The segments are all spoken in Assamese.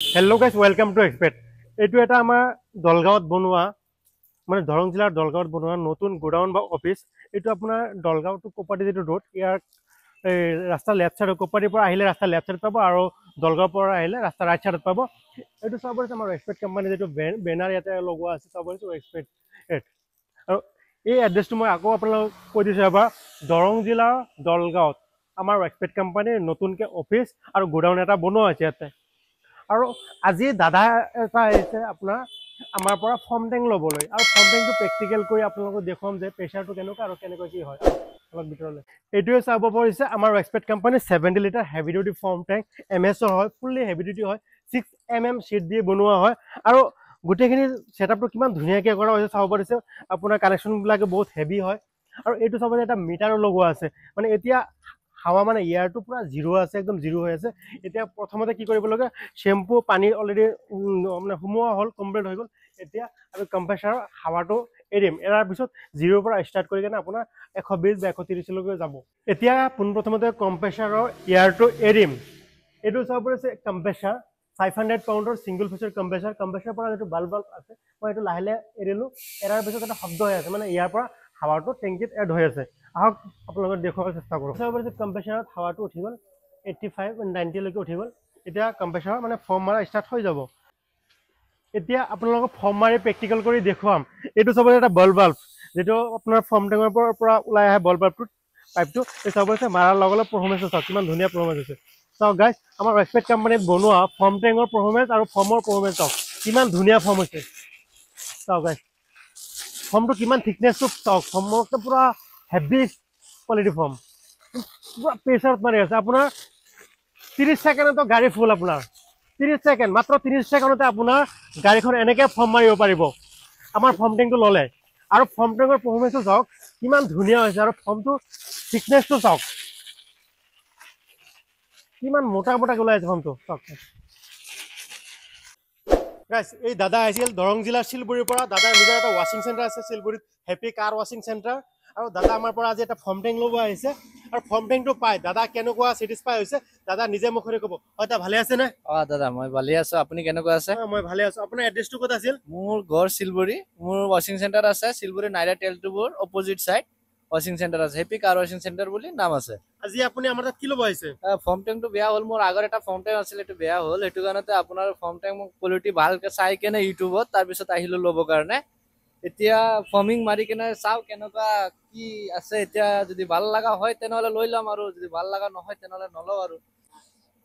Hello' guys welcome to Expet. এইটো এটা আমাৰ দলগাঁৱত বনোৱা মানে দৰং জিলাৰ দলগাঁৱত বনোৱা নতুন গোডাউন বা অফিচ। এইটো আপোনাৰ দলগাঁও টু কোপাটি যিটো ৰোড, ইয়াৰ এই ৰাস্তা লেফ্ট ছাইডত, কোপাটিৰ পৰা আহিলে ৰাস্তা লেফ্ট ছাইডত পাব আৰু দলগাঁৱৰ পৰা আহিলে ৰাস্তা ৰাইট ছাইডত পাব। এইটো চাব পাৰিছে আমাৰ এক্সপেট কোম্পানী যিটো বেনাৰ ইয়াতে লগোৱা আছে, চাব পাৰিছোঁ এক্সপেট এড। আৰু এই এড্ৰেছটো মই আকৌ আপোনালোকক কৈ দিছোঁ এবাৰ, দৰং জিলাৰ দলগাঁৱত আমাৰ এক্সপেট কোম্পানীৰ নতুনকৈ অফিচ আৰু গোডাউন এটা বনোৱা হৈছে ইয়াতে। আৰু আজি দাদা এটা আহিছে আপোনাৰ আমাৰ পৰা ফৰ্ম টেংক ল'বলৈ, আৰু ফৰ্ম টেংকটো প্ৰেক্টিকেল কৰি আপোনালোকক দেখুৱাম যে প্ৰেছাৰটো কেনেকুৱা আৰু কেনেকৈ কি হয় অলপ ভিতৰলৈ। এইটোৱে চাব পাৰিছে আমাৰ এক্সপেট কোম্পানীৰ 70 litre heavy duty foam tank, MS-ৰ হয়, ফুল্লি হেভি ডিউটি হয়, 6mm শ্বীট দিয়ে বনোৱা হয়। আৰু গোটেইখিনি ছেটআপটো কিমান ধুনীয়াকৈ কৰা হৈছে চাব পাৰিছে। আপোনাৰ কানেকশ্যনবিলাকে বহুত হেভি হয়। আৰু এইটো চাব এটা মিটাৰো লগোৱা আছে, মানে এতিয়া হাৱা মানে এয়াৰটো পুৰা জিৰ' আছে, একদম জিৰ' হৈ আছে। এতিয়া প্ৰথমতে কি কৰিব লাগে, শ্বেম্পু পানী অলৰেডি মানে সোমোৱা হ'ল, কমপ্লিট হৈ গ'ল। এতিয়া আমি কম্প্ৰেছাৰৰ হাৱাটো এৰিম, এৰাৰ পিছত 0ৰ পৰা ষ্টাৰ্ট কৰি কিনে আপোনাৰ 120 বা 130লৈকে যাব। এতিয়া পোনপ্ৰথমতে কম্প্ৰেছাৰৰ এয়াৰটো এৰিম। এইটো চাব পাৰিছে কম্প্ৰেছাৰ 500 পাউণ্ডৰ ছিংগল ফেচৰ কম্প্ৰেছাৰ। কম্প্ৰেছাৰৰ পৰা যিটো বাল্ব আছে মই এইটো লাহে লাহে এৰিলোঁ। এৰাৰ পিছত এটা শব্দ হৈ আছে, মানে ইয়াৰ পৰা হাৱাটো টেংকিত এড হৈ আছে। আহক আপোনালোকক দেখুৱাবলৈ চেষ্টা কৰোঁ। চাব পাৰিছে কম্প্ৰেছাৰত হাৱাটো উঠি গ'ল, 85 90লৈকে উঠি গ'ল। এতিয়া কম্প্ৰেছাৰৰ মানে ফৰ্ম মাৰা ষ্টাৰ্ট হৈ যাব। এতিয়া আপোনালোকক ফৰ্ম মাৰি প্ৰেক্টিকেল কৰি দেখুৱাম। এইটো চাব এটা বল বাল্ব, যিটো আপোনাৰ ফৰ্ম টেঙৰ পৰা ওলাই আহে বল বাল্বটোত পাইপটো। এই চাব পাৰিছে মাৰাৰ লগে লগে পাৰফৰ্মেঞ্চটো চাওক, কিমান ধুনীয়া পাৰফৰ্মেঞ্চ হৈছে। চাওক গাইজ, আমাৰ এক্সপেট কোম্পানীত বনোৱা ফৰ্ম টেঙৰ পাৰফৰ্মেঞ্চ আৰু ফৰ্মৰ পাৰফৰ্মেঞ্চ চাওক, কিমান ধুনীয়া ফৰ্ম হৈছে। চাওক গাইজ, ফৰ্মটো কিমান থিকনেছটো চাওক, ফৰ্মটো পুৰা হেভি কোৱালিটি ফৰ্ম, পুৰা প্ৰেছাৰত মাৰি আছে। আপোনাৰ 30 ছেকেণ্ডতো গাড়ী ফুল। আপোনাৰ 30 ছেকেণ্ড, মাত্ৰ 30 ছেকেণ্ডতে আপোনাৰ গাড়ীখন এনেকৈ ফৰ্ম মাৰিব পাৰিব আমাৰ ফৰ্ম টেংকটো ল'লে। আৰু ফৰ্ম টেংকৰ পাৰফৰ্মেঞ্চটো চাওক কিমান ধুনীয়া হৈছে, আৰু ফৰ্মটো থিকনেছটো চাওক কিমান মোটা মোটাকৈ ওলাই আছে ফৰ্মটো চাওক। গাইজ, এই দাদা আহিছিল দৰং জিলাৰ শিলপুৰীৰ পৰা। দাদাৰ নিজৰ এটা ৱাশ্বিং চেণ্টাৰ আছে শিলপুৰীত, হেপী কাৰ ৱাশ্বিং চেণ্টাৰ। আৰু দাদা আমাৰ পৰা আজি এটা ফৰ্ম টেংক ল'ব আহিছে। আৰু ফৰ্ম টেংকটো পাই দাদা কেনেকুৱা ছেটিছফাই হৈছে দাদা নিজে মুখেৰে ক'ব। হয় দাদা, ভালে আছে নে? দাদা মই ভালে আছো, আপুনি কেনেকুৱা আছে? মই ভালে আছো। আপোনাৰ এড্ৰেছটো ক'ত আছিল? মোৰ ঘৰ শিলপুৰী, মোৰ ৱাশ্বিং চেণ্টাৰ আছে শিলপুৰী নাইৰা তেলটোবোৰ অপোজিট সাইড ৱাশ্বিং চেণ্টাৰ আছে, হেপী কাৰ ৱাশ্বিং চেণ্টাৰ বুলি নাম আছে। আজি আপুনি আমাৰ তাত কি ল'ব আহিছে? ফৰ্ম টেংকটো বেয়া হ'ল, মোৰ আগৰ এটা ফৰ্ম টেংক আছিল, এইটো বেয়া হ'ল। সেইটো কাৰণতে আপোনাৰ ফৰ্ম টেংক মোক কোৱালিটি ভালকে চাই কেনে ইউটিউবত তাৰপিছত আহিলো ল'বৰ কাৰণে। এতিয়া ফৰ্মিং মাৰি কেনে চাওঁ কেনেকুৱা কি আছে। এতিয়া যদি ভাল লগা হয় তেনেহ'লে লৈ ল'ম, আৰু যদি ভাল লগা নহয় তেনেহ'লে নলওঁ। আৰু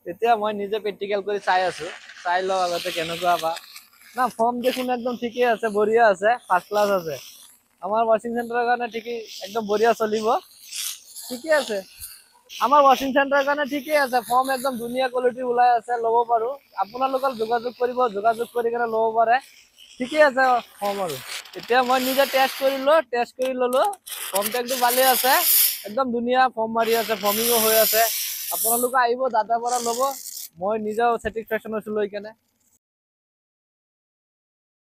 এতিয়া মই নিজে প্ৰেক্টিকেল কৰি চাই আছো, চাই লওঁ আগতে কেনেকুৱা বা না। ফৰ্ম দেখোন একদম ঠিকেই আছে, বঢ়িয়া আছে, ফাৰ্ষ্ট ক্লাছ আছে। আমাৰ ৱাশ্বিং চেণ্টাৰৰ কাৰণে ঠিকেই, একদম বঢ়িয়া চলিব, ঠিকে আছে। আমাৰ ৱাশ্বিং চেণ্টাৰৰ কাৰণে ঠিকেই আছে, ফৰ্ম একদম ধুনীয়া কোৱালিটি ওলাই আছে, ল'ব পাৰো। আপোনালোকৰ যোগাযোগ কৰিব, যোগাযোগ কৰি কেনে ল'ব পাৰে, ঠিকেই আছে ফৰ্ম। আৰু এতিয়া মই নিজে টেষ্ট কৰি ল'লো, ফৰ্ম টেংকটো ভালেই আছে, একদম ধুনীয়া ফৰ্ম মাৰি আছে, ফৰ্মিঙো হৈ আছে। আপোনালোকে আহিব দাদাৰ পৰা ল'ব, মই নিজেও ছেটিছফেকশ্যন হৈছো লৈ কেনে।